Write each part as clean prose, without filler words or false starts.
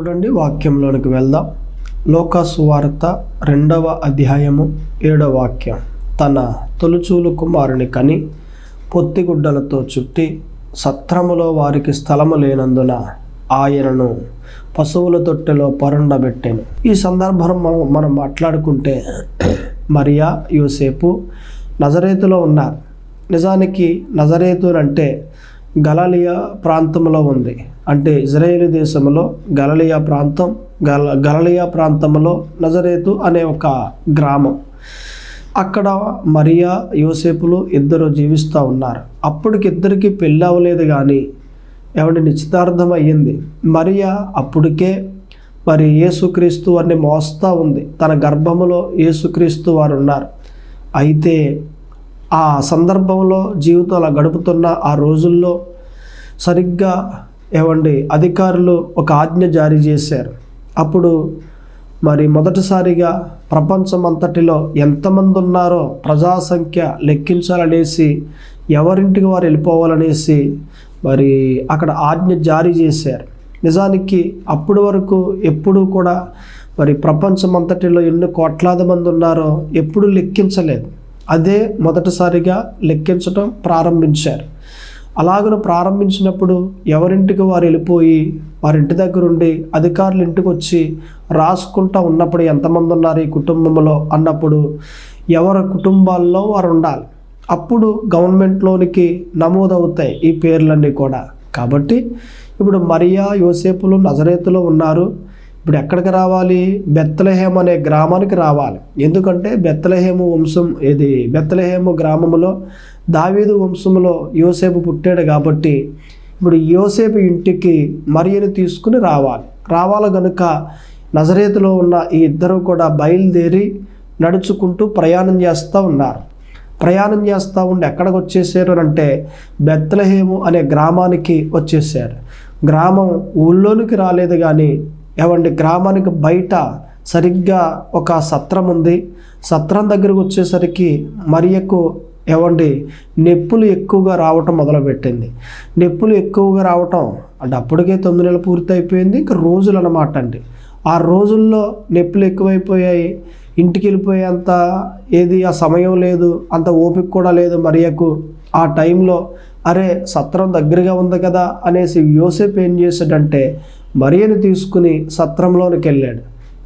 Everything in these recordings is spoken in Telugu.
చూడండి, వాక్యంలోనికి వెళ్దాం. లూకా సువార్త 2వ అధ్యాయము 7వ వాక్యం. తన తొలిచూలు కుమారుని కని పొత్తిగుడ్డలతో చుట్టి సత్రములో వారికి స్థలము లేనందున ఆయనను పశువుల తొట్టెలో పరుండబెట్టెను. ఈ సందర్భం మనం మాట్లాడుకుంటే మరియా యోసేపు నజరేతులో ఉన్నారు. నిజానికి నజరేతు అంటే గలిలయ ప్రాంతంలో ఉంది. అంటే ఇజ్రాయేలు దేశంలో గలిలయ ప్రాంతంలో నజరేతు అనే ఒక గ్రామం. అక్కడ మరియా యోసేపులు ఇద్దరు జీవిస్తూ ఉన్నారు. అప్పటికి ఇద్దరికి పెళ్ళి అవ్వలేదు, కానీ నిశ్చితార్థం అయ్యింది. మరియా అప్పటికే యేసుక్రీస్తు వారిని మోస్తూ ఉంది. తన గర్భములో యేసుక్రీస్తు వారు ఉన్నారు. అయితే ఆ సందర్భంలో జీవితం అలా గడుపుతున్న ఆ రోజుల్లో సరిగ్గా అధికారులు ఒక ఆజ్ఞ జారీ చేశారు. అప్పుడు మొదటిసారిగా ప్రపంచమంతటిలో ఎంతమంది ఉన్నారో ప్రజాసంఖ్య లెక్కించాలనేసి, ఎవరింటికి వారు వెళ్ళిపోవాలనేసి అక్కడ ఆజ్ఞ జారీ చేశారు. నిజానికి అప్పటి వరకు ఎప్పుడూ కూడా ప్రపంచమంతటిలో ఎన్ని కోట్లాది మంది ఉన్నారో ఎప్పుడూ లెక్కించలేదు. అదే మొదటిసారిగా లెక్కించడం ప్రారంభించారు. అలాగను ప్రారంభించినప్పుడు ఎవరింటికి వారు వెళ్ళిపోయి వారింటి దగ్గర ఉండి అధికారులు ఇంటికి వచ్చి రాసుకుంటూ ఉన్నప్పుడు ఎంతమంది ఉన్నారు ఈ కుటుంబంలో అన్నప్పుడు ఎవరి కుటుంబాల్లో వారు ఉండాలి. అప్పుడు గవర్నమెంట్లోనికి నమోదవుతాయి ఈ పేర్లన్నీ కూడా. కాబట్టి ఇప్పుడు మరియా యోసేపులు నజరేతులో ఉన్నారు. ఇప్పుడు ఎక్కడికి రావాలి? బెత్లెహేము అనే గ్రామానికి రావాలి. ఎందుకంటే బెత్లెహేము గ్రామంలో దావీదు వంశంలో యోసేపు పుట్టాడు. కాబట్టి ఇప్పుడు యోసేపు ఇంటికి మరియను తీసుకుని రావాలి కనుక నజరేతులో ఉన్న ఈ ఇద్దరు కూడా బయలుదేరి నడుచుకుంటూ ప్రయాణం చేస్తూ ఉన్నారు. ప్రయాణం చేస్తూ ఉండి ఎక్కడికి వచ్చేసారు అంటే బెత్లెహేము అనే గ్రామానికి వచ్చేసారు. గ్రామం ఊళ్ళోనికి రాలేదు, కానీ గ్రామానికి బయట సరిగ్గా ఒక సత్రం ఉంది. సత్రం దగ్గరకు వచ్చేసరికి మరియకు నొప్పులు ఎక్కువగా రావటం మొదలుపెట్టింది. నొప్పులు ఎక్కువగా రావటం అంటే అప్పటికే 9 నెలలు పూర్తి అయిపోయింది. ఇంకా రోజులు అన్నమాట అండి. ఆ రోజుల్లో నొప్పులు ఎక్కువైపోయాయి. ఇంటికి వెళ్ళిపోయేంత ఆ సమయం లేదు, అంత ఓపిక కూడా లేదు మరియకు. ఆ టైంలో సత్రం దగ్గరగా ఉంది కదా అనేసి యోసేపు ఏం చేశాడంటే మరియను తీసుకుని సత్రంలోనికి వెళ్ళాడు.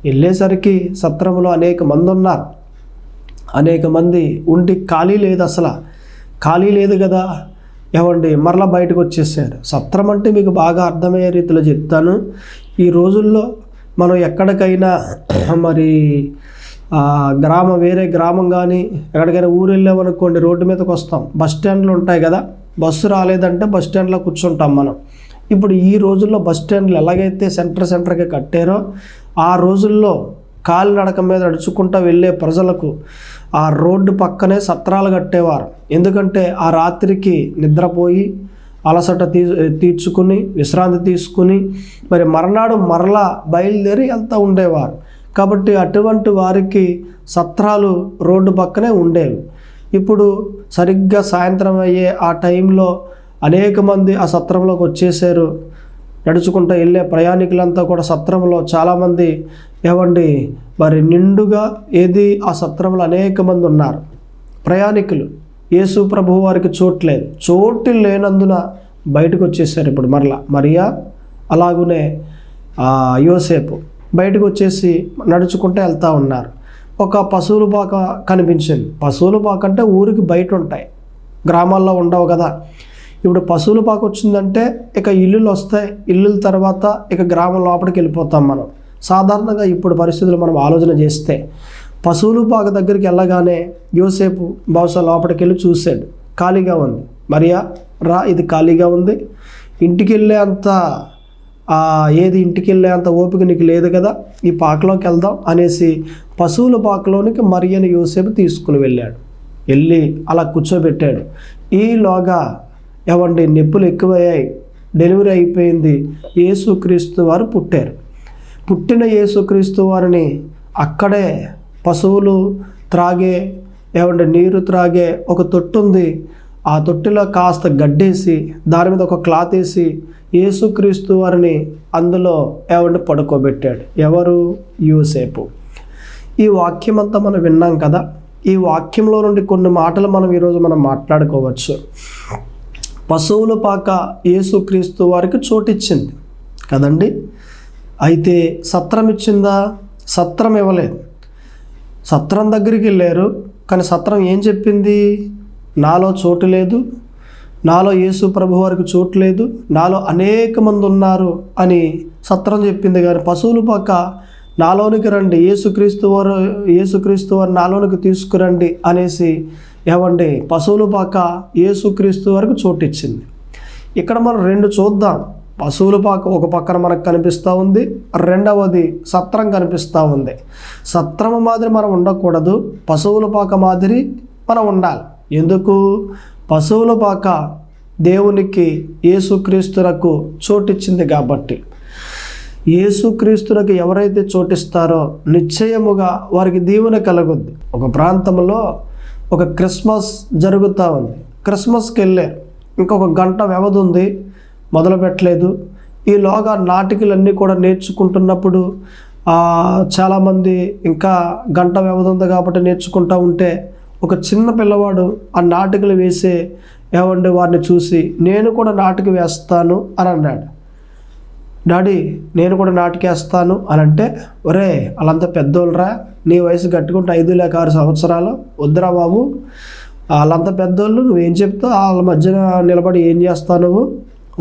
వెళ్ళేసరికి సత్రంలో అనేక మంది ఉన్నారు. అనేక మంది ఉండి ఖాళీ లేదు, అసలు ఖాళీ లేదు కదా. మరలా బయటకు వచ్చేసారు. సత్రం అంటే మీకు బాగా అర్థమయ్యే రీతిలో చెప్తాను. ఈ రోజుల్లో మనం ఎక్కడికైనా వేరే గ్రామం కానీ ఎక్కడికైనా ఊరు వెళ్ళామనుకోండి, రోడ్డు మీదకి వస్తాం. బస్ స్టాండ్లు ఉంటాయి కదా, బస్సు రాలేదంటే బస్ స్టాండ్లో కూర్చుంటాం మనం. ఇప్పుడు ఈ రోజుల్లో బస్ స్టాండ్లు ఎలాగైతే సెంటర్కి కట్టారో, ఆ రోజుల్లో కాలినడక మీద నడుచుకుంటూ వెళ్ళే ప్రజలకు ఆ రోడ్డు పక్కనే సత్రాలు కట్టేవారు. ఎందుకంటే ఆ రాత్రికి నిద్రపోయి అలసట తీర్చుకుని విశ్రాంతి తీసుకుని మర్నాడు మరలా బయలుదేరి వెళ్తూ ఉండేవారు. కాబట్టి అటువంటి వారికి సత్రాలు రోడ్డు పక్కనే ఉండేవి. ఇప్పుడు సరిగ్గా సాయంత్రం అయ్యే ఆ టైంలో అనేక మంది ఆ సత్రంలోకి వచ్చేసారు. నడుచుకుంటూ వెళ్ళే ప్రయాణికులంతా కూడా సత్రంలో చాలామంది నిండుగా ఆ సత్రంలో అనేక మంది ఉన్నారు. ప్రయాణికులు యేసు ప్రభువు వారికి చోటు లేనందున బయటకు వచ్చేసారు. ఇప్పుడు మరియా అలాగునే యోసేపు బయటకు వచ్చేసి నడుచుకుంటూ వెళ్తూ ఉన్నారు. ఒక పశువుల పాక కనిపించింది. పశువుల పాక అంటే ఊరికి బయట ఉంటాయి, గ్రామాల్లో ఉండవు కదా. ఇప్పుడు పశువుల పాక వచ్చిందంటే ఇక ఇల్లులు వస్తాయి. ఇల్లుల తర్వాత ఇక గ్రామం లోపలికి వెళ్ళిపోతాం మనం. సాధారణంగా ఇప్పుడు పరిస్థితులు మనం ఆలోచన చేస్తే పశువుల పాక దగ్గరికి వెళ్ళగానే యోసేపు బహుశా లోపలికి వెళ్ళి చూశాడు, ఖాళీగా ఉంది. మరియా ఇది ఖాళీగా ఉంది, ఇంటికి వెళ్ళే అంత ఓపిక నీకు లేదు కదా, ఈ పాకలోకి వెళ్దాం అనేసి పశువుల పాకలోనికి మరియను యోసేపు తీసుకుని వెళ్ళాడు. వెళ్ళి అలా కూర్చోబెట్టాడు. ఈలోగా నొప్పులు ఎక్కువయ్యాయి, డెలివరీ అయిపోయింది. యేసుక్రీస్తు వారు పుట్టారు. పుట్టిన యేసుక్రీస్తు వారిని అక్కడే పశువులు త్రాగే నీరు త్రాగే ఒక తొట్టు ఉంది. ఆ తొట్టిలో కాస్త గడ్డేసి దాని మీద ఒక క్లాత్ వేసి యేసుక్రీస్తు వారిని అందులో పడుకోబెట్టాడు. ఎవరు? యోసేపు. ఈ వాక్యం అంతా మనం విన్నాం కదా. ఈ వాక్యంలో నుండి కొన్ని మాటలు ఈరోజు మనం మాట్లాడుకోవచ్చు. పశువుల పాక యేసుక్రీస్తు వారికి చోటిచ్చింది కదండి. అయితే సత్రం ఇచ్చిందా? సత్రం ఇవ్వలేదు. సత్రం దగ్గరికి వెళ్ళారు, కానీ సత్రం ఏం చెప్పింది? నాలో చోటు లేదు, నాలో యేసు ప్రభు వారికి చోటు లేదు, నాలో అనేక మంది ఉన్నారు అని సత్రం చెప్పింది. కానీ పశువుల పాక నాలోనికి రండి, యేసుక్రీస్తు వారు నాలోనికి తీసుకురండి అనేసి పశువుల పాక యేసుక్రీస్తు వారికి చోటిచ్చింది. ఇక్కడ మనం రెండు చూద్దాం. పశువుల పాక ఒక పక్కన మనకు కనిపిస్తూ ఉంది, రెండవది సత్రం కనిపిస్తూ ఉంది. సత్రము మాదిరి మనం ఉండకూడదు, పశువుల పాక మాదిరి మనం ఉండాలి. ఎందుకు? పశువుల పాక దేవునికి యేసుక్రీస్తునకు చోటిచ్చింది కాబట్టి. యేసుక్రీస్తునకు ఎవరైతే చోటిస్తారో నిశ్చయముగా వారికి దీవెన కలుగుద్ది. ఒక ప్రాంతంలో ఒక క్రిస్మస్ జరుగుతూ ఉంది. క్రిస్మస్కి వెళ్ళారు, ఇంకొక గంట వ్యవధి ఉంది, మొదలు పెట్టలేదు. ఈలోగా నాటికలన్నీ కూడా నేర్చుకుంటున్నప్పుడు చాలామంది ఇంకా గంట వ్యవధి ఉంది కాబట్టి నేర్చుకుంటూ ఉంటే ఒక చిన్న పిల్లవాడు ఆ నాటికలు వేసే వారిని చూసి నేను కూడా నాటిక వేస్తాను అని అన్నాడు. డాడీ నేను కూడా నాటికేస్తాను అని అంటే, ఒరే వాళ్ళంతా పెద్దోళ్ళరా, నీ వయసు కట్టుకుంటే 5 లేక 6 సంవత్సరాలు, వద్దురా బాబు, వాళ్ళంతా పెద్దోళ్ళు, నువ్వేం చెప్తావు, వాళ్ళ మధ్యన నిలబడి ఏం చేస్తావు నువ్వు,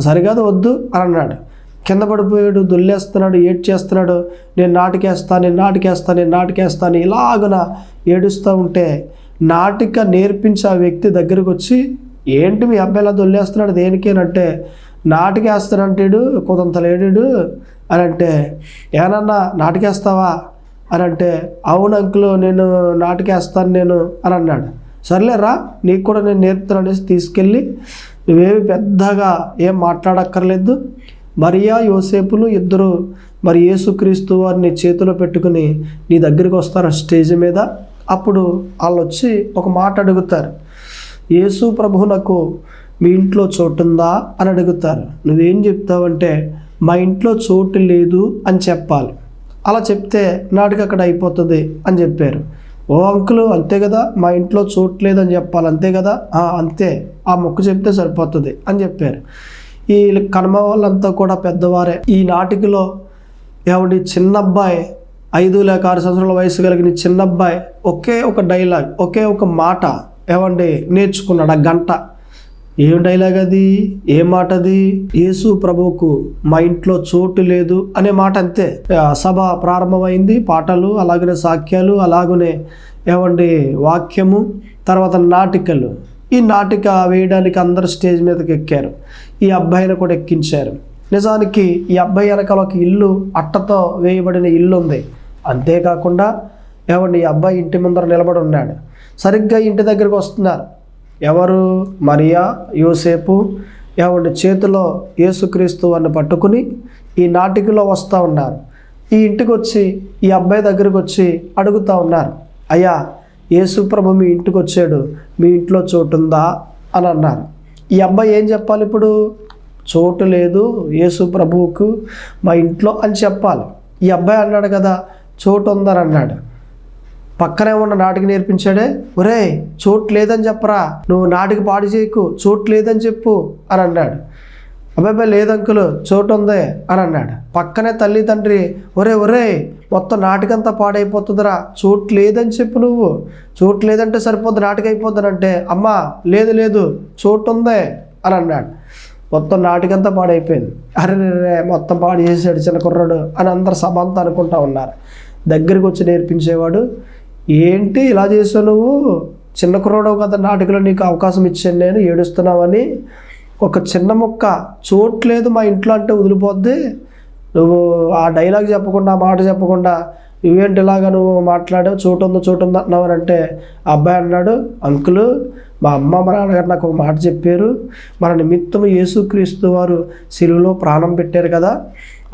సరికాదు, వద్దు అని అన్నాడు. కింద పడిపోయాడు, దొల్లేస్తున్నాడు, ఏడ్చేస్తున్నాడు. నేను నాటికేస్తాను ఇలాగున ఏడుస్తూ ఉంటే నాటిక నేర్పించి ఆ వ్యక్తి దగ్గరకు వచ్చి, ఏంటి మీ అబ్బాయి ఇలా దొల్లేస్తున్నాడు దేనికేనంటే, నాటికేస్తానంటాడు, కొంత లేడాడు అని అంటే, ఏనన్నా నాటికేస్తావా అని అంటే, అవును అంకులు నేను నాటికేస్తాను నేను అని అన్నాడు. సర్లేరా నీకు కూడా నేను నేర్పుతాను అనేసి తీసుకెళ్ళి, నువ్వేమి పెద్దగా ఏం మాట్లాడక్కర్లేదు, మరియా యోసేపులు ఇద్దరు యేసుక్రీస్తు వారిని చేతిలో పెట్టుకుని నీ దగ్గరికి వస్తారు స్టేజ్ మీద. అప్పుడు వాళ్ళు వచ్చి ఒక మాట అడుగుతారు, యేసు ప్రభువునకు మీ ఇంట్లో చోటుందా అని అడుగుతారు. నువ్వేం చెప్తావంటే, మా ఇంట్లో చోటు లేదు అని చెప్పాలి. అలా చెప్తే నాటికి అక్కడ అయిపోతుంది అని చెప్పారు. ఓ అంకులు అంతే కదా, మా ఇంట్లో చోటు లేదని చెప్పాలి అంతే కదా, అంతే, ఆ మొక్కు చెప్తే సరిపోతుంది అని చెప్పారు. ఈ కనుమ వాళ్ళంతా కూడా పెద్దవారే. ఈ నాటికలో చిన్న అబ్బాయి 5 లేక 6 సంవత్సరాల వయసు కలిగిన చిన్న అబ్బాయి ఒకే ఒక డైలాగ్, ఒకే ఒక మాట నేర్చుకున్నాడు ఆ గంట. ఏం డైలాగ్ అది? ఏ మాట అది? యేసు ప్రభువుకు మా ఇంట్లో చోటు లేదు అనే మాట, అంతే. సభ ప్రారంభమైంది, పాటలు, అలాగనే సాక్యాలు, అలాగనే వాక్యము, తర్వాత నాటికలు. ఈ నాటిక వేయడానికి అందరు స్టేజ్ మీదకి ఎక్కారు. ఈ అబ్బాయిని కూడా ఎక్కించారు. నిజానికి ఈ అబ్బాయి వెనకాల ఒక ఇల్లు, అట్టతో వేయబడిన ఇల్లు ఉంది. అంతేకాకుండా ఈ అబ్బాయి ఇంటి ముందర నిలబడి ఉన్నాడు. సరిగ్గా ఇంటి దగ్గరికి వస్తున్నారు. ఎవరు? మరియా యోసేపు చేతిలో యేసుక్రీస్తు వారిని పట్టుకుని ఈ నాటికలో వస్తూ ఉన్నారు. ఈ ఇంటికి వచ్చి ఈ అబ్బాయి దగ్గరికి వచ్చి అడుగుతూ ఉన్నారు, అయ్యా యేసు ప్రభు మీ ఇంటికి వచ్చాడు, మీ ఇంట్లో చోటు ఉందా అని అన్నారు. ఈ అబ్బాయి ఏం చెప్పాలి ఇప్పుడు? చోటు లేదు యేసు ప్రభువుకు మా ఇంట్లో అని చెప్పాలి. ఈ అబ్బాయి అన్నాడు కదా చోటు ఉందని అన్నాడు. పక్కనే ఉన్న నాటికి నేర్పించాడే, ఒరే చోటు లేదని చెప్పరా, నువ్వు నాటికి పాడు చేయకు, చోటు లేదని చెప్పు అని అన్నాడు. అబ్బాయి లేదంకులు చోటు ఉందే అని అన్నాడు. పక్కనే తల్లి తండ్రి, ఒరే మొత్తం నాటికంతా పాడైపోతుందిరా, చోటు లేదని చెప్పు, నువ్వు చోటు లేదంటే సరిపోద్ది, నాటికి అయిపోద్దని అంటే, అమ్మా లేదు చోటు ఉందే అని అన్నాడు. మొత్తం నాటికంతా పాడైపోయింది. అరే మొత్తం పాడు చేసాడు చిన్న కుర్రాడు అని అందరు సభ అంతా అనుకుంటా ఉన్నారు. దగ్గరికి వచ్చి నేర్పించేవాడు, ఏంటి ఇలా చేసావు నువ్వు, చిన్న కుర్రాడు కదా, నాటికలో నీకు అవకాశం ఇచ్చాను నేను, ఏడుస్తున్నావని ఒక చిన్న ముక్క చోటు లేదు మా ఇంట్లో అంటే వదిలిపోద్ది, నువ్వు ఆ డైలాగ్ చెప్పకుండా, ఆ మాట చెప్పకుండా నువ్వేంటి ఇలాగా నువ్వు మాట్లాడావు, చోటు ఉందో అంటున్నావు అని అంటే, ఆ అబ్బాయి అన్నాడు, అంకులు మా అమ్మ మా నాన్నగారు నాకు ఒక మాట చెప్పారు, మన నిమిత్తం యేసుక్రీస్తు వారు శిలువలో ప్రాణం పెట్టారు కదా,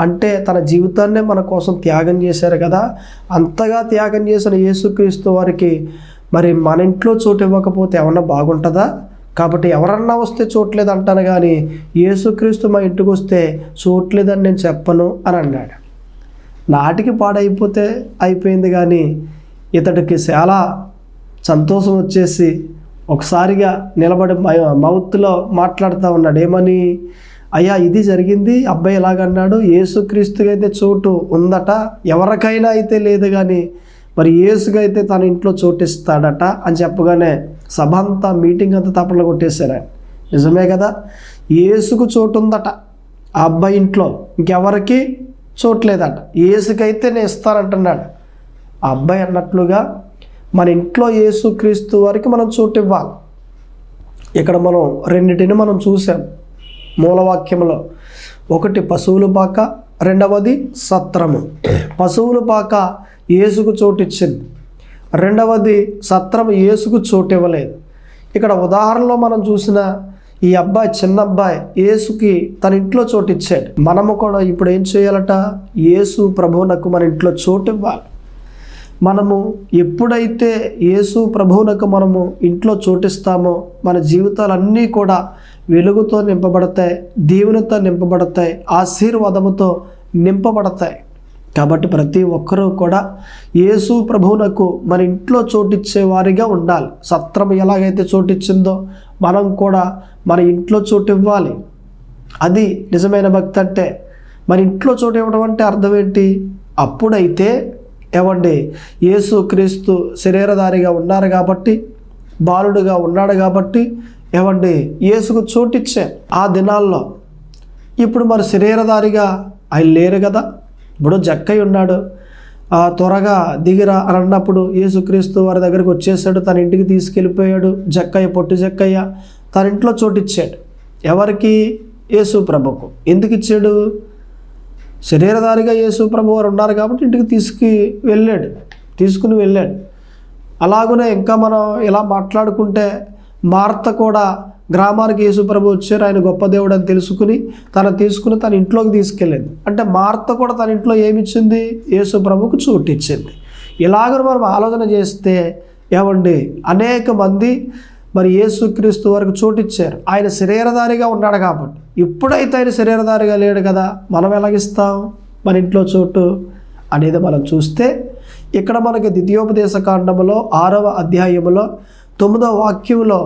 అంటే తన జీవితాన్నే మన కోసం త్యాగం చేశారు కదా, అంతగా త్యాగం చేసిన యేసుక్రీస్తు వారికి మరి మన ఇంట్లో చోటు ఇవ్వకపోతే ఏమన్నా బాగుంటుందా? కాబట్టి ఎవరన్నా వస్తే చూడలేదు అంటాను, కానీ యేసుక్రీస్తు మా ఇంటికి వస్తే చూడలేదని నేను చెప్పను అని అన్నాడు. నాటికి పాడైపోతే అయిపోయింది, కానీ ఇతడికి చాలా సంతోషం వచ్చేసి ఒకసారిగా నిలబడి మౌత్లో మాట్లాడుతూ ఉన్నాడు. ఏమని? అయ్యా, ఇది జరిగింది, అబ్బాయి ఎలాగన్నాడు, యేసుక్రీస్తుకి అయితే చోటు ఉందట, ఎవరికైనా అయితే లేదు, కానీ మరి యేసుగా అయితే తన ఇంట్లో చోటిస్తాడట అని చెప్పగానే సభ అంతా, మీటింగ్ అంతా తప్పట్లో కొట్టేశారు. నిజమే కదా, యేసుకు చోటు ఉందట ఆ అబ్బాయి ఇంట్లో, ఇంకెవరికి చోటు లేదట, యేసుకైతే నేను ఇస్తానంటున్నాడు. ఆ అబ్బాయి అన్నట్లుగా మన ఇంట్లో యేసుక్రీస్తు వారికి మనం చోటు ఇవ్వాలి. ఇక్కడ మనం రెండింటిని మనం చూసాం మూలవాక్యంలో. ఒకటి పశువుల పాక, రెండవది సత్రము. పశువుల పాక యేసుకు చోటు ఇచ్చింది, రెండవది సత్రము యేసుకు చోటు ఇవ్వలేదు. ఇక్కడ ఉదాహరణలో మనం చూసిన ఈ అబ్బాయి, చిన్న అబ్బాయి యేసుకి తన ఇంట్లో చోటు ఇచ్చాడు. మనము కూడా ఇప్పుడు ఏం చేయాలట? యేసు ప్రభువునకు మన ఇంట్లో చోటు ఇవ్వాలి. మనము ఎప్పుడైతే యేసు ప్రభువునకు మనము ఇంట్లో చోటిస్తామో మన జీవితాలన్నీ కూడా వెలుగుతో నింపబడతాయి, దీవెనతో నింపబడతాయి, ఆశీర్వాదముతో నింపబడతాయి. కాబట్టి ప్రతి ఒక్కరూ కూడా యేసు ప్రభువునకు మన ఇంట్లో చోటిచ్చే వారిగా ఉండాలి. సత్రం ఎలాగైతే చోటిచ్చిందో మనం కూడా మన ఇంట్లో చోటు ఇవ్వాలి. అది నిజమైన భక్తి అంటే. మన ఇంట్లో చోటు ఇవ్వడం అంటే అర్థం ఏంటి? అప్పుడైతే ఏమండి, యేసు క్రీస్తు శరీరధారిగా ఉన్నారు కాబట్టి, బాలుడుగా ఉన్నాడు కాబట్టి ఏమండి యేసుకు చోటిచ్చే ఆ దినాల్లో. ఇప్పుడు మరి శరీరధారిగా ఆయన లేరు కదా. ఇప్పుడు జక్కయ్య ఉన్నాడు, త్వరగా దిగిరా అని అన్నప్పుడు యేసుక్రీస్తు వారి దగ్గరికి వచ్చేసాడు, తన ఇంటికి తీసుకెళ్ళిపోయాడు. జక్కయ్య, పొట్టి జక్కయ్య తన ఇంట్లో చోటిచ్చాడు. ఎవరికి? యేసు ప్రభుకు. ఎందుకు ఇచ్చాడు? శరీరధారిగా యేసు ప్రభు వారు ఉన్నారు కాబట్టి ఇంటికి తీసుకుని వెళ్ళాడు. అలాగనే ఇంకా మనం ఇలా మాట్లాడుకుంటే మార్త కూడా గ్రామానికి యేసు ప్రభు వచ్చారు, ఆయన గొప్ప దేవుడు అని తీసుకుని తన ఇంట్లోకి తీసుకెళ్ళింది. అంటే మార్త కూడా తన ఇంట్లో ఏమిచ్చింది? యేసు ప్రభుకు చోటు ఇచ్చింది. ఇలాగ మనం ఆలోచన చేస్తే ఏమండి, అనేక మంది మరి యేసుక్రీస్తు వారికి చోటు ఇచ్చారు. ఆయన శరీరధారిగా ఉన్నాడు కాబట్టి. ఇప్పుడైతే ఆయన శరీరధారిగా లేడు కదా, మనం ఎలాగిస్తాం మన ఇంట్లో చోటు అనేది మనం చూస్తే ఇక్కడ మనకి ద్వితీయోపదేశ కాండములో 6వ అధ్యాయములో 9వ వాక్యంలో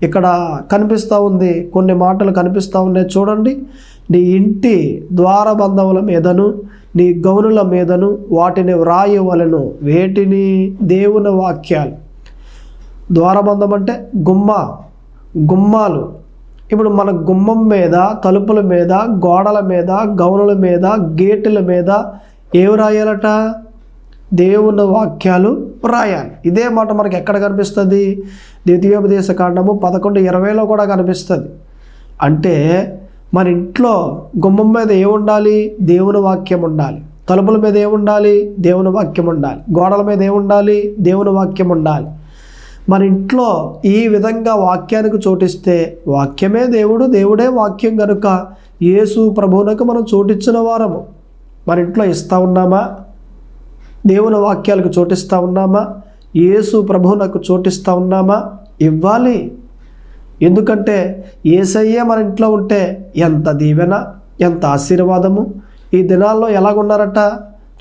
ఇక్కడ కనిపిస్తూ ఉంది, కొన్ని మాటలు కనిపిస్తూ ఉన్నాయి. చూడండి. నీ ఇంటి ద్వారబంధముల మీదను నీ గౌనుల మీదను వాటిని వ్రాయవలెను. వేటిని? దేవుని వాక్యాలు. ద్వారబంధం అంటే గుమ్మాలు. ఇప్పుడు మన గుమ్మం మీద, తలుపుల మీద, గోడల మీద, గౌనుల మీద, గేటుల మీద ఏమి రాయాలట? దేవుని వాక్యాలు రాయాలి. ఇదే మాట మనకి ఎక్కడ కనిపిస్తుంది? ద్వితీయోపదేశ కాండము 11:20లో కూడా కనిపిస్తుంది. అంటే మన ఇంట్లో గుమ్మం మీద ఏముండాలి? దేవుని వాక్యం ఉండాలి. తలుపుల మీద ఏముండాలి? దేవుని వాక్యం ఉండాలి. గోడల మీద ఏముండాలి? దేవుని వాక్యం ఉండాలి. మన ఇంట్లో ఈ విధంగా వాక్యానికి చోటిస్తే, వాక్యమే దేవుడు, దేవుడే వాక్యం కనుక యేసు ప్రభువునకు మనం చోటిచ్చిన వారము. మన ఇంట్లో ఇస్తూ ఉన్నామా? దేవుని వాక్యాలకు చోటిస్తూ ఉన్నామా? యేసు ప్రభువునకు చోటిస్తూ ఉన్నామా? ఇవ్వాలి. ఎందుకంటే యేసయ్యే మన ఇంట్లో ఉంటే ఎంత దీవెన, ఎంత ఆశీర్వాదము. ఈ దినాల్లో ఎలాగున్నారట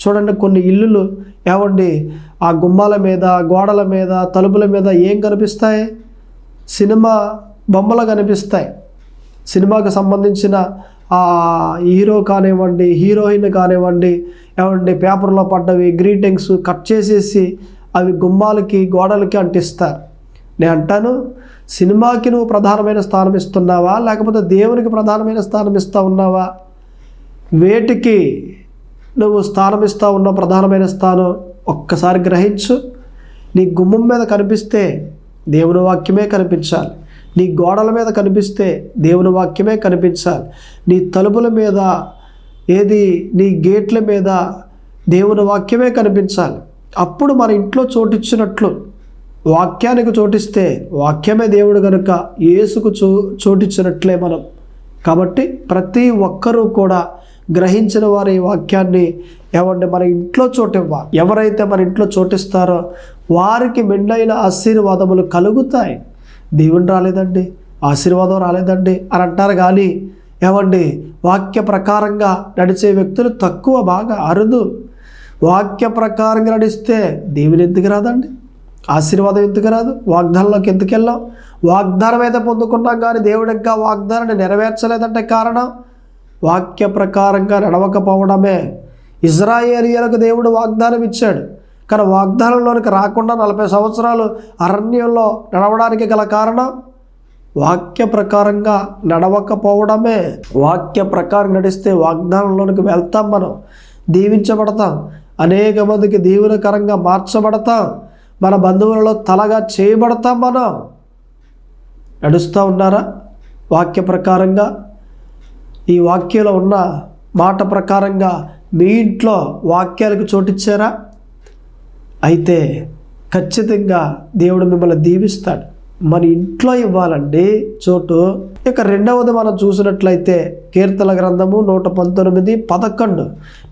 చూడండి. కొన్ని ఇల్లులు ఏమండి, ఆ గుమ్మాల మీద, గోడల మీద, తలుపుల మీద ఏం కనిపిస్తాయి? సినిమా బొమ్మలు కనిపిస్తాయి. సినిమాకు సంబంధించిన హీరో కానివ్వండి, హీరోయిన్ కానివ్వండి, ఏమండి పేపర్లో పడ్డవి గ్రీటింగ్స్ కట్ చేసేసి అవి గుమ్మాలకి, గోడలకి అంటిస్తారు. నేను అంటాను, సినిమాకి నువ్వు ప్రధానమైన స్థానం ఇస్తున్నావా, లేకపోతే దేవునికి ప్రధానమైన స్థానం ఇస్తూ ఉన్నావా? వేటికి నువ్వు స్థానం ఇస్తూ ఉన్నావు? ప్రధానమైన స్థానం ఒక్కసారి గ్రహించు. నీ గుమ్మం మీద కనిపిస్తే దేవుని వాక్యమే కనిపించాలి. నీ గోడల మీద కనిపిస్తే దేవుని వాక్యమే కనిపించాలి. నీ తలుపుల మీద, నీ గేట్ల మీద దేవుని వాక్యమే కనిపించాలి. అప్పుడు మన ఇంట్లో చోటిచ్చినట్లు. వాక్యానికి చోటిస్తే వాక్యమే దేవుడు కనుక యేసుకు చోటిచ్చినట్లే మనం. కాబట్టి ప్రతి ఒక్కరూ కూడా గ్రహించిన వారి వాక్యాన్ని ఏమంటే మన ఇంట్లో చోటివ్వాలి. ఎవరైతే మన ఇంట్లో చోటిస్తారో వారికి మెండైన ఆశీర్వాదములు కలుగుతాయి. దీవెన రాలేదండి, ఆశీర్వాదం రాలేదండి అని అంటారు. కానీ ఏమండి, వాక్య ప్రకారంగా నడిచే వ్యక్తులు తక్కువ, బాగా అరుదు. వాక్య ప్రకారంగా నడిస్తే దీవెన ఎందుకు రాదండి? ఆశీర్వాదం ఎందుకు రాదు? వాగ్దానంలోకి ఎందుకు వెళ్ళాం? వాగ్దానం అయితే పొందుకున్నాం కానీ దేవుడు ఇంకా వాగ్దానాన్ని నెరవేర్చలేదంటే కారణం వాక్య ప్రకారంగా నడవకపోవడమే. ఇజ్రాయేలీయులకు దేవుడు వాగ్దానం ఇచ్చాడు, కానీ వాగ్దానంలోనికి రాకుండా 40 సంవత్సరాలు అరణ్యంలో నడవడానికి గల కారణం వాక్య ప్రకారంగా నడవకపోవడమే. వాక్య ప్రకారం నడిస్తే వాగ్దానంలోనికి వెళ్తాం, మనం దీవించబడతాం, అనేక మందికి దీవెనకరంగా మార్చబడతాం, మన బంధువులలో తలగా చేయబడతాం. మనం నడుస్తూ ఉన్నారా వాక్య ప్రకారంగా? ఈ వాక్యంలో ఉన్న మాట ప్రకారంగా మీ ఇంట్లో వాక్యాలకు చోటిచ్చారా? అయితే ఖచ్చితంగా దేవుడు మిమ్మల్ని దీవిస్తాడు. మన ఇంట్లో ఇవ్వాలండి చోటు. ఇక రెండవది మనం చూసినట్లయితే కీర్తన గ్రంథము 119:11,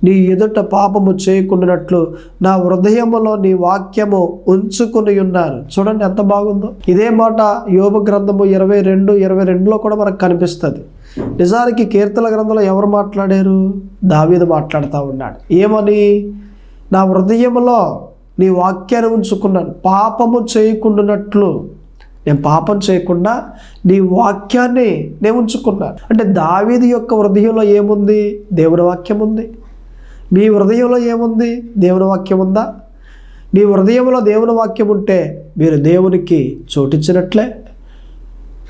నీ ఎదుట పాపము చేయకుండానట్లు నా హృదయములో నీ వాక్యము ఉంచుకుని ఉన్నాను. చూడండి ఎంత బాగుందో. ఇదే మాట యోబు గ్రంథము 22:22లో కూడా మనకు కనిపిస్తుంది. నిజానికి కీర్తన గ్రంథంలో ఎవరు మాట్లాడారు? దావీదు మాట్లాడుతూ ఉన్నాడు. ఏమని? నా హృదయములో నీ వాక్యాన్ని ఉంచుకున్నాను, పాపము చేయకుండానట్లు. నేను పాపం చేయకుండా నీ వాక్యాన్ని నేను ఉంచుకున్నాను. అంటే దావీదు యొక్క హృదయంలో ఏముంది? దేవుని వాక్యం ఉంది. మీ హృదయంలో ఏముంది? దేవుని వాక్యం ఉందా? మీ హృదయంలో దేవుని వాక్యం ఉంటే మీరు దేవునికి చోటిచ్చినట్లే.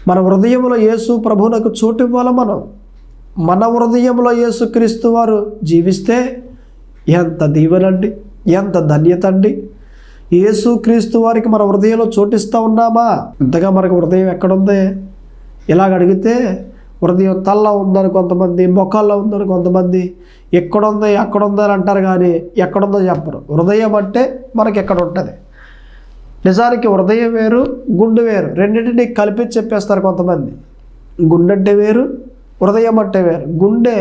మన హృదయంలో యేసు ప్రభువునకు చోటు ఇవ్వాలి. మన హృదయంలో యేసు క్రీస్తు వారు జీవిస్తే ఎంత దీవెనండి, ఎంత ధన్యత అండి. యేసు క్రీస్తు వారికి మన హృదయంలో చోటిస్తూ ఉన్నామా? ఇంతగా మనకు హృదయం ఎక్కడుంది? ఇలాగ అడిగితే హృదయం తల్ల ఉందని కొంతమంది, మొక్కల్లో ఉందని కొంతమంది, ఎక్కడుంది అక్కడుంది అని అంటారు, కానీ ఎక్కడుందో చెప్పరు. హృదయం అంటే మనకి ఎక్కడ ఉంటుంది. నిజానికి హృదయం వేరు, గుండె వేరు, రెండింటినీ కలిపి చెప్పేస్తారు కొంతమంది. గుండె అంటే వేరు, హృదయం అంటే వేరు. గుండె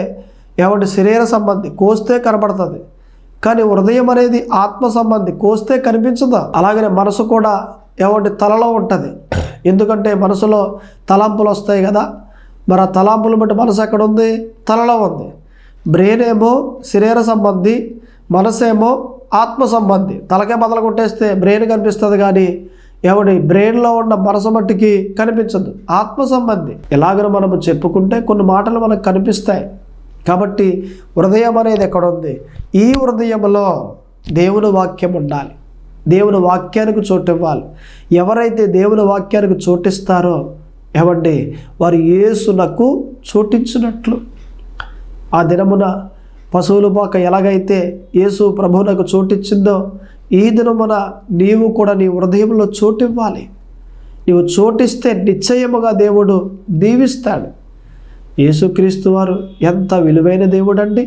ఏమంటే శరీర సంబంధి, కోస్తే కనబడుతుంది. కానీ హృదయం అనేది ఆత్మ సంబంధి, కోస్తే కనిపించదు. అలాగనే మనసు కూడా ఏమంటే తలలో ఉంటుంది. ఎందుకంటే మనసులో తలంపులు వస్తాయి కదా, మరి ఆ తలంపులు బట్టి మనసు ఎక్కడ ఉంది? తలలో ఉంది. బ్రెయిన్ ఏమో శరీర సంబంధి, మనసేమో ఆత్మ సంబంధి. తలకే బదలు కొట్టేస్తే బ్రెయిన్ కనిపిస్తుంది, కానీ ఎవడి బ్రెయిన్లో ఉన్న మనసు మట్టికి కనిపించదు, ఆత్మ సంబంధి. ఎలాగనో మనము చెప్పుకుంటే కొన్ని మాటలు మనకు కనిపిస్తాయి. కాబట్టి హృదయం అనేది ఎక్కడ ఉంది? ఈ హృదయంలో దేవుని వాక్యం ఉండాలి. దేవుని వాక్యానికి చోటు ఇవ్వాలి. ఎవరైతే దేవుని వాక్యానికి చోటిస్తారో ఏమండి, వారు యేసునకు చోటించినట్లు. ఆ దినమున పశువుల పాక ఎలాగైతే యేసు ప్రభువునకు చోటిచ్చిందో, ఈ దినమున నీవు కూడా నీ హృదయంలో చోటివ్వాలి. నీవు చోటిస్తే నిశ్చయముగా దేవుడు దీవిస్తాడు. యేసుక్రీస్తు వారు ఎంత విలువైన దేవుడు అండి.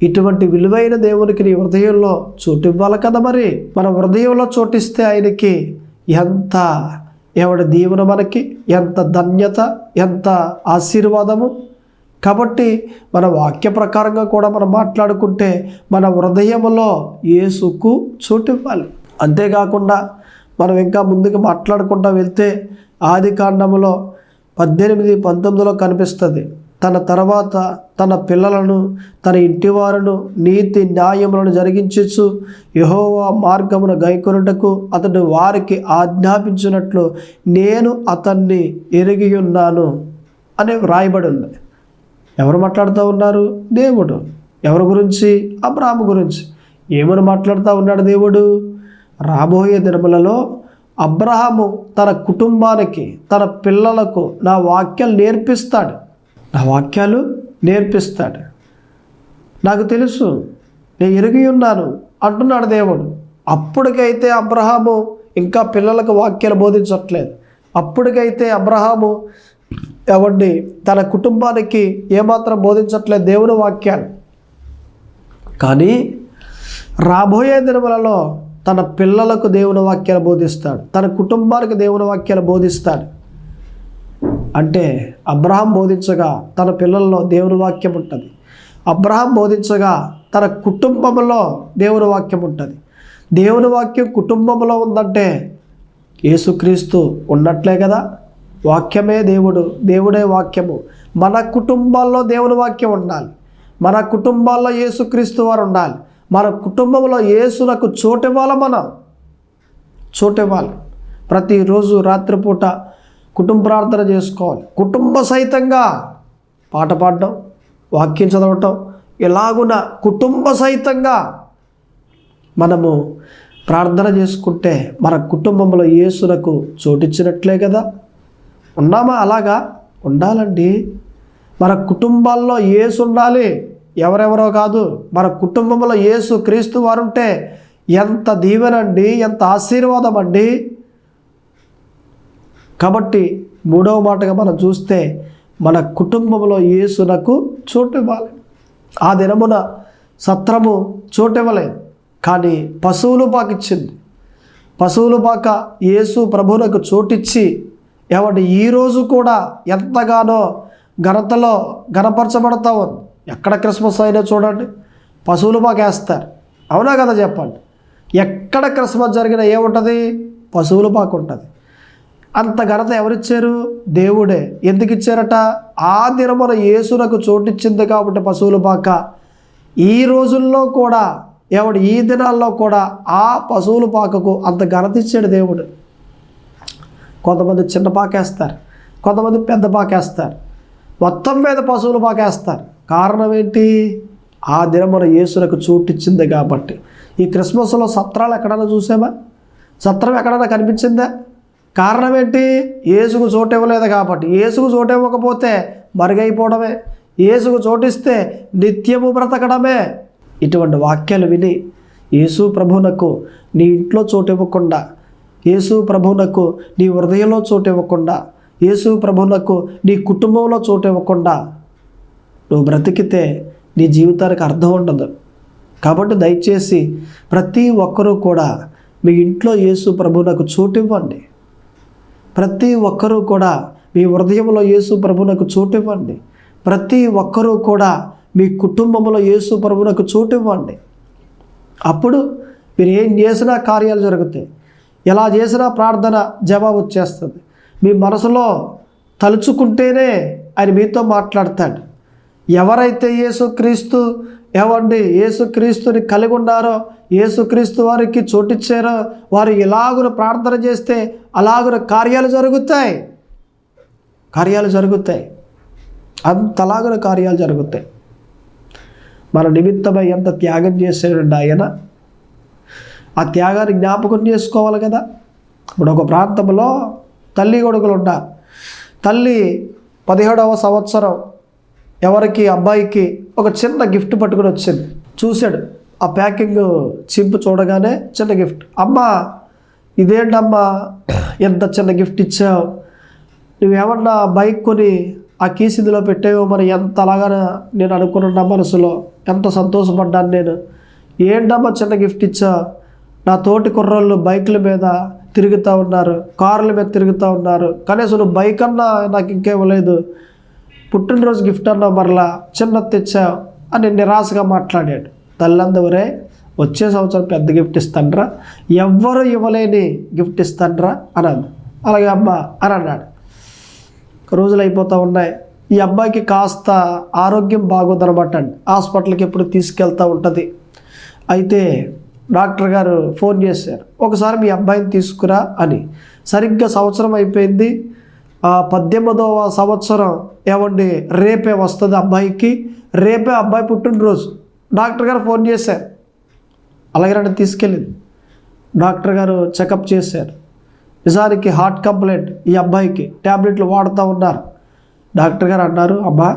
ఇటువంటి విలువైన దేవునికి నీ హృదయంలో చోటు ఇవ్వాలి కదా. మరి మన హృదయంలో చోటిస్తే ఆయనకి ఎంత దీవెన, మనకి ఎంత ధన్యత, ఎంత ఆశీర్వాదము. కాబట్టి మన వాక్య ప్రకారంగా కూడా మనం మాట్లాడుకుంటే మన హృదయంలో యేసుకు చోటు ఇవ్వాలి. అంతేకాకుండా మనం ఇంకా ముందుకు మాట్లాడుకుంటూ వెళ్తే ఆదికాండములో 18:19లో కనిపిస్తుంది. తన తర్వాత తన పిల్లలను, తన ఇంటివారును నీతి న్యాయములను జరిగించు యెహోవా మార్గమును గైకొనుటకు అతడు వారికి ఆజ్ఞాపించినట్లు నేను అతన్ని ఎరిగి ఉన్నాను అని వ్రాయబడి ఉంది. ఎవరు మాట్లాడుతూ ఉన్నారు? దేవుడు. ఎవరి గురించి? అబ్రాహాము గురించి. ఏమని మాట్లాడుతూ ఉన్నాడు దేవుడు? రాబోయే దినములలో అబ్రహాము తన కుటుంబానికి, తన పిల్లలకు నా వాక్యాలు నేర్పిస్తాడు. నా వాక్యాలు నేర్పిస్తాడు. నాకు తెలుసు, నేను ఎరిగి ఉన్నాను అంటున్నాడు దేవుడు. అప్పటికైతే అబ్రహాము ఇంకా పిల్లలకు వాక్యాలు బోధించట్లేదు. అప్పటికైతే అబ్రహాము తన కుటుంబానికి ఏమాత్రం బోధించట్లేదు దేవుని వాక్యాలు. కానీ రాబోయే దినములలో తన పిల్లలకు దేవుని వాక్యాలు బోధిస్తాడు, తన కుటుంబానికి దేవుని వాక్యాలు బోధిస్తాడు. అంటే అబ్రహాం బోధించగా తన పిల్లల్లో దేవుని వాక్యం ఉంటుంది. అబ్రహాం బోధించగా తన కుటుంబంలో దేవుని వాక్యం ఉంటుంది. దేవుని వాక్యం కుటుంబంలో ఉందంటే యేసుక్రీస్తు ఉన్నట్లే కదా. వాక్యమే దేవుడు, దేవుడే వాక్యము. మన కుటుంబాల్లో దేవుని వాక్యం ఉండాలి. మన కుటుంబాల్లో యేసుక్రీస్తు వారు ఉండాలి. మన కుటుంబంలో యేసునకు చోటివ్వాలి. మనం చోటివ్వాలి. ప్రతిరోజు రాత్రిపూట కుటుంబ ప్రార్థన చేసుకోవాలి. కుటుంబ సహితంగా పాట పాడడం, వాక్యం చదవటం, ఇలాగున కుటుంబ సహితంగా మనము ప్రార్థన చేసుకుంటే మన కుటుంబంలో యేసునకు చోటిచ్చినట్లే కదా. ఉన్నామా? అలాగా ఉండాలండి. మన కుటుంబాల్లో యేసు ఉండాలి, ఎవరెవరో కాదు. మన కుటుంబంలో యేసు క్రీస్తు వారుంటే ఎంత దీవెనండి, ఎంత ఆశీర్వాదం అండి. కాబట్టి మూడవ మాటగా మనం చూస్తే మన కుటుంబంలో యేసునకు చోటు ఇవ్వాలి. ఆ దినమున సత్రము చోటు ఇవ్వలేదు, కానీ పశువులు పాక ఇచ్చింది. పశువులు పాక యేసు ప్రభువునకు చోటిచ్చి ఏమంటే ఈరోజు కూడా ఎంతగానో ఘనతలో గణపరచబడతా ఉంది. ఎక్కడ క్రిస్మస్ అయినా చూడండి, పశువులు పాక వేస్తారు. అవునా కదా చెప్పండి. ఎక్కడ క్రిస్మస్ జరిగినా ఏముంటుంది? పశువులు పాక ఉంటుంది. అంత ఘనత ఎవరిచ్చారు? దేవుడే. ఎందుకు ఇచ్చారట? ఆ దినమున యేసునకు చోటిచ్చింది కాబట్టి పశువుల పాక. ఈ రోజుల్లో కూడా ఈ దినాల్లో కూడా ఆ పశువుల పాకకు అంత ఘనత ఇచ్చాడు దేవుడు. కొంతమంది చిన్న పాకేస్తారు, కొంతమంది పెద్ద పాకేస్తారు, మొత్తం మీద పశువుల పాకేస్తారు. కారణం ఏంటి? ఆ దినమున యేసునకు చోటిచ్చింది కాబట్టి. ఈ క్రిస్మస్లో సత్రాలు ఎక్కడైనా చూసామా? సత్రం ఎక్కడైనా కనిపించిందా? కారణం ఏంటి? యేసుకు చోటు ఇవ్వలేదు కాబట్టి. యేసుకు చోటు ఇవ్వకపోతే మరుగైపోవడమే, యేసుకు చోటిస్తే నిత్యము బ్రతకడమే. ఇటువంటి వాక్యాలు విని యేసు ప్రభువునకు నీ ఇంట్లో చోటు ఇవ్వకుండా, యేసు ప్రభువునకు నీ హృదయంలో చోటు ఇవ్వకుండా, యేసు ప్రభువునకు నీ కుటుంబంలో చోటు ఇవ్వకుండా నువ్వు బ్రతికితే నీ జీవితానికి అర్థం ఉండదు. కాబట్టి దయచేసి ప్రతి ఒక్కరూ కూడా మీ ఇంట్లో యేసు ప్రభువునకు చోటు ఇవ్వండి. ప్రతి ఒక్కరూ కూడా మీ హృదయంలో యేసు ప్రభువునకు చోటు ఇవ్వండి. ప్రతి ఒక్కరూ కూడా మీ కుటుంబంలో యేసు ప్రభువునకు చోటు ఇవ్వండి. అప్పుడు మీరు ఏం చేసినా కార్యాలు జరుగుతాయి. ఎలా చేసినా ప్రార్థన జవాబు వచ్చేస్తుంది. మీ మనసులో తలుచుకుంటేనే ఆయన మీతో మాట్లాడతాడు. ఎవరైతే యేసుక్రీస్తు యేసుక్రీస్తుని కలిగి ఉన్నారో, యేసుక్రీస్తు వారికి చోటిచ్చారో వారు ఎలాగున ప్రార్థన చేస్తే అలాగున కార్యాలు జరుగుతాయి. అంతలాగున కార్యాలు జరుగుతాయి. మన నిమిత్తమై ఎంత త్యాగం చేశాడండి ఆయన. ఆ త్యాగాన్ని జ్ఞాపకం చేసుకోవాలి కదా. ఇప్పుడు ఒక ప్రాంతంలో తల్లి కొడుకులు ఉంటారు. తల్లి 17వ సంవత్సరం అబ్బాయికి ఒక చిన్న గిఫ్ట్ పట్టుకుని వచ్చింది. చూశాడు, ఆ ప్యాకింగ్ చింపు చూడగానే చిన్న గిఫ్ట్. అమ్మా ఇదేంటమ్మా ఎంత చిన్న గిఫ్ట్ ఇచ్చావు, నువ్వేమన్నా బైక్ కొని ఆ కీసిందిలో పెట్టావో మరి ఎంత అలాగా నేను అనుకున్నా. మనసులో ఎంత సంతోషపడ్డాను నేను. ఏంటమ్మా చిన్న గిఫ్ట్ ఇచ్చా? నా తోటి కుర్రోళ్ళు బైకుల మీద తిరుగుతూ ఉన్నారు, కార్ల మీద తిరుగుతూ ఉన్నారు, కనీసం నువ్వు బైక్ అన్నా నాకు ఇంకేమలేదు, పుట్టినరోజు గిఫ్ట్ అన్నా మరలా చిన్నది తెచ్చావు అని నిరాశగా మాట్లాడాడు. తల్లందవరే వచ్చే సంవత్సరం పెద్ద గిఫ్ట్ ఇస్తానరా, ఎవ్వరు ఇవ్వలేని గిఫ్ట్ ఇస్తానరా అన్నాను. అలాగే అమ్మా అని అన్నాడు. రోజులు అయిపోతూ ఉన్నాయి. ఈ అబ్బాయికి కాస్త ఆరోగ్యం బాగోదనమాట అండి. హాస్పిటల్కి ఎప్పుడు తీసుకెళ్తూ ఉంటుంది. అయితే డాక్టర్ గారు ఫోన్ చేశారు, ఒకసారి మీ అబ్బాయిని తీసుకురా అని. సరిగ్గా సంవత్సరం అయిపోయింది. 18వ సంవత్సరం రేపే వస్తుంది అబ్బాయికి. రేపే అబ్బాయి పుట్టినరోజు. డాక్టర్ గారు ఫోన్ చేశారు. అలాగే నన్ను తీసుకెళ్ళింది. డాక్టర్ గారు చెకప్ చేశారు. నిజానికి హార్ట్ కంప్లైంట్ ఈ అబ్బాయికి. ట్యాబ్లెట్లు వాడుతూ ఉన్నారు. డాక్టర్ గారు అన్నారు, అబ్బా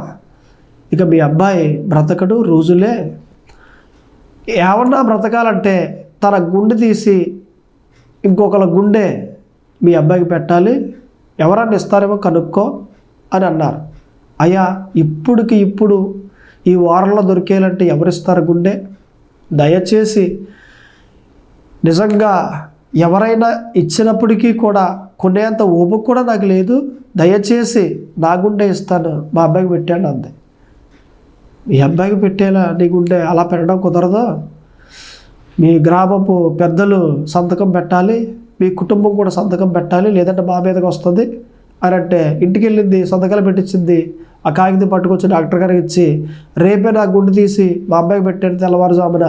ఇక మీ అబ్బాయి బ్రతకడు, రోజులే. ఏమన్నా బ్రతకాలంటే తన గుండె తీసి ఇంకొకళ్ళ గుండె మీ అబ్బాయికి పెట్టాలి, ఎవరన్నా ఇస్తారేమో కనుక్కో అని అన్నారు. అయ్యా ఇప్పుడుకి ఇప్పుడు ఈ వారంలో దొరికేయాలంటే ఎవరిస్తారు గుండె? దయచేసి నిజంగా ఎవరైనా ఇచ్చినప్పటికీ కూడా కొనేంత ఓపిక కూడా నాకు లేదు, దయచేసి నా గుండె ఇస్తాను, మా అబ్బాయికి పెట్టాను అంతే. మీ అబ్బాయికి పెట్టేలా నీ గుండె అలా పెట్టడం కుదరదు. మీ గ్రామపు పెద్దలు సంతకం పెట్టాలి, మీ కుటుంబం కూడా సంతకం పెట్టాలి, లేదంటే మా మీదకి వస్తుంది అని అంటే ఇంటికి వెళ్ళింది, సంతకాలు పెట్టించింది. ఆ కాగితం పట్టుకొచ్చి డాక్టర్ గారికి ఇచ్చి, రేపే నా గుండు తీసి మా అబ్బాయికి పెట్టాను, తెల్లవారుజామున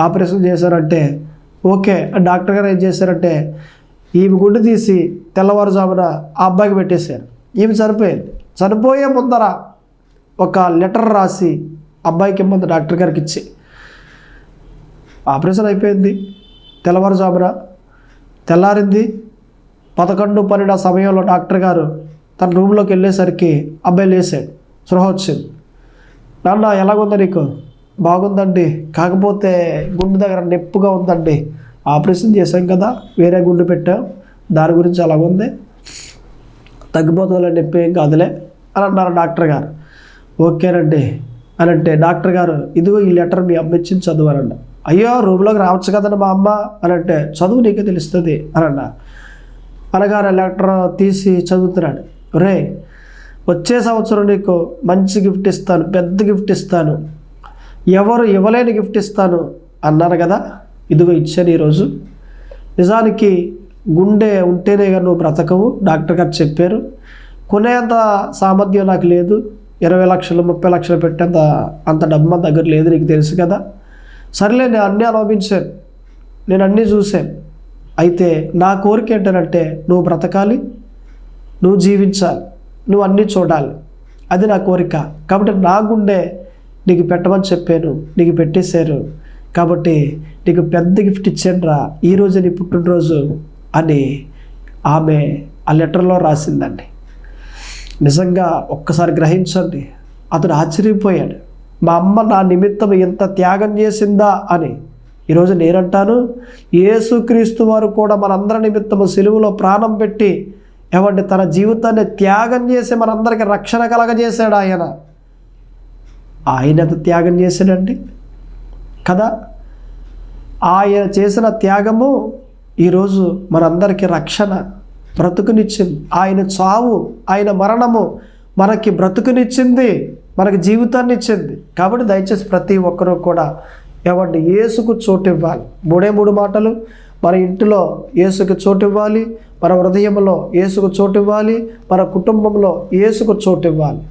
ఆపరేషన్ చేశారంటే ఓకే. డాక్టర్ గారు ఏం చేశారంటే ఈమె గుండు తీసి తెల్లవారుజామున ఆ అబ్బాయికి పెట్టేశారు. ఈమె చనిపోయింది. చనిపోయే ముందర ఒక లెటర్ రాసి అబ్బాయికి ముందు డాక్టర్ గారికి ఇచ్చి, ఆపరేషన్ అయిపోయింది. తెల్లవారుజామున తెల్లారింది 11-12 ఆ సమయంలో డాక్టర్ గారు తన రూమ్లోకి వెళ్ళేసరికి అబ్బాయి లేసాడు. స్పృహ వచ్చింది. నాన్న ఎలాగుందా నీకు? బాగుందండి, కాకపోతే గుండె దగ్గర నొప్పిగా ఉందండి, ఆపరేషన్ చేశాం కదా, వేరే గుండు పెట్టాం, దాని గురించి అలాగుంది, తగ్గిపోతుందిలే, నొప్పి ఏం కాదులే అని అన్నారు డాక్టర్ గారు. ఓకేనండి అని అంటే డాక్టర్ గారు ఇదిగో ఈ లెటర్ మీ అమ్మ ఇచ్చింది చదువు అని అన్నారు. అయ్యో రూమ్లోకి రావచ్చు కదండి మా అమ్మ అని అంటే చదువు నీకే తెలుస్తుంది అని అన్నారు. అనగానే లెటర్ తీసి చదువుతున్నాడు. రే వచ్చే సంవత్సరం నీకు మంచి గిఫ్ట్ ఇస్తాను, పెద్ద గిఫ్ట్ ఇస్తాను, ఎవరు ఇవ్వలేని గిఫ్ట్ ఇస్తాను అన్నారు కదా, ఇదిగో ఇచ్చాను ఈరోజు. నిజానికి గుండె ఉంటేనే కానీ నువ్వు బ్రతకవు, డాక్టర్ గారు చెప్పారు. కొనేంత సామర్థ్యం నాకు లేదు, 20 లక్షలు 30 లక్షలు పెట్టేంత అంత డబ్బు మన దగ్గర లేదు, నీకు తెలుసు కదా. సరేలే, నేను అన్నీ అనుభవించాను, నేను అన్నీ చూశాను. అయితే నా కోరిక ఏంటంటే నువ్వు బ్రతకాలి, నువ్వు జీవించాలి, నువ్వు అన్నీ చూడాలి, అది నా కోరిక. కాబట్టి నా గుండె నీకు పెట్టమని చెప్పాను, నీకు పెట్టేశారు, కాబట్టి నీకు పెద్ద గిఫ్ట్ ఇచ్చాను రా, ఈరోజు నీ పుట్టినరోజు అని ఆమె ఆ లెటర్లో రాసిందండి. నిజంగా ఒక్కసారి గ్రహించండి, అతడు ఆశ్చర్యపోయాడు. మా అమ్మ నా నిమిత్తం ఎంత త్యాగం చేసిందా అని. ఈరోజు నేనంటాను, యేసుక్రీస్తు వారు కూడా మనందరి నిమిత్తము సిలువలో ప్రాణం పెట్టి ఏమంటే తన జీవితాన్ని త్యాగం చేసి మనందరికీ రక్షణ కలగజేశాడు. ఆయన ఎంత త్యాగం చేశాడండి కదా. ఆయన చేసిన త్యాగము ఈరోజు మనందరికీ రక్షణ, బ్రతుకునిచ్చింది. ఆయన చావు, ఆయన మరణము మనకి బ్రతుకునిచ్చింది, మనకి జీవితాన్ని ఇచ్చింది. కాబట్టి దయచేసి ప్రతి ఒక్కరూ కూడా ఏమంటే యేసుకు చోటు ఇవ్వాలి. 3 మాటలు, మన ఇంటిలో యేసుకు చోటు ఇవ్వాలి, మన హృదయంలో యేసుకు చోటు ఇవ్వాలి, మన కుటుంబంలో యేసుకు చోటు ఇవ్వాలి.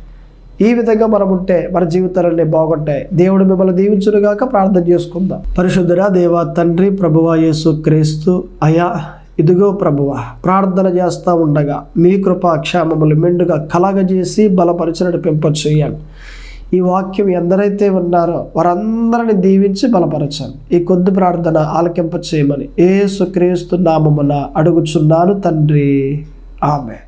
ఈ విధంగా మనం ఉంటే మన జీవితాలన్నీ బాగుంటాయి. దేవుడు మిమ్మల్ని దీవించునుగాక. ప్రార్థన చేసుకుందాం. పరిశుద్ధుడా దేవా తండ్రి, ప్రభువా యేసు క్రీస్తు అయా, ఇదిగో ప్రభువా, ప్రార్థన చేస్తూ ఉండగా మీ కృపా క్షేమములు మెండుగా కలగజేసి బలపరిచినట్టు పెంపచేయండి. ఈ వాక్యం ఎందరైతే ఉన్నారో వారందరిని దీవించి బలపరచాలి. ఈ కొద్ది ప్రార్థన ఆలకింప చేయమని యేసు క్రీస్తు నామమున అడుగుచున్నాను తండ్రి, ఆమేన్.